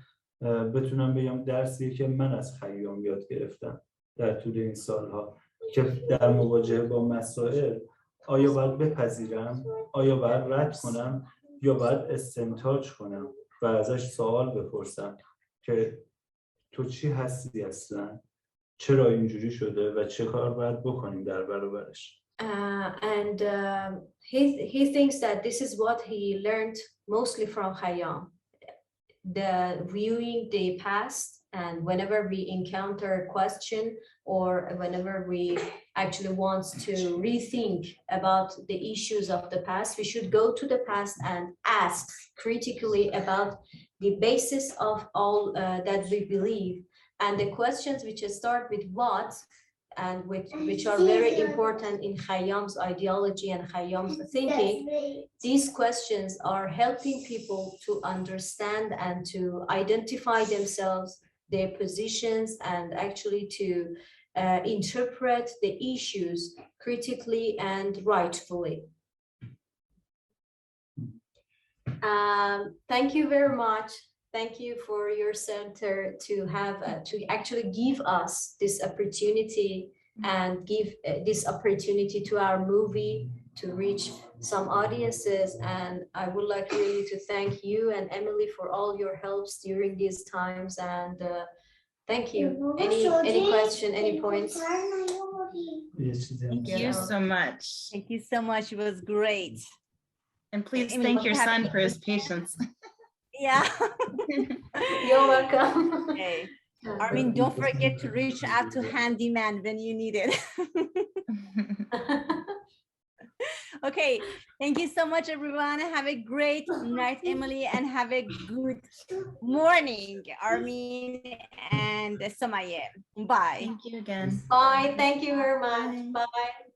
بتونم بگم درسیه که من از خیام یاد گرفتم در طول این سالها که در مواجهه با مسائل آیا باید بپذیرم، آیا باید رد کنم یا باید استنتاج کنم و ازش سوال بپرسم که تو چی هستی اصلا؟ چرا اینجوری شده و چه کار باید بکنیم در برابرش؟ And he thinks that this is what he learned mostly from Khayyam, the viewing the past, and whenever we encounter a question or whenever we actually want to rethink about the issues of the past, we should go to the past and ask critically about the basis of all that we believe, and the questions which start with what and which are very important in Khayyam's ideology and Khayyam's thinking. These questions are helping people to understand and to identify themselves, their positions, and actually to interpret the issues critically and rightfully. Thank you very much. Thank you for your center to have to actually give us this opportunity and give this opportunity to our movie to reach some audiences. And I would like really to thank you and Emily for all your helps during these times. And thank you. Any question, any points? Thank you so much. Thank you so much. It was great. And please Emily, thank what your happened? son for his patience. Yeah. You're welcome. Okay. Armin, don't forget to reach out to Handyman when you need it. Okay, thank you so much, everyone. Have a great night, Emily, and have a good morning, Armin and Somaye. Bye. Thank you again. Bye. Thank you very much. Bye. Bye.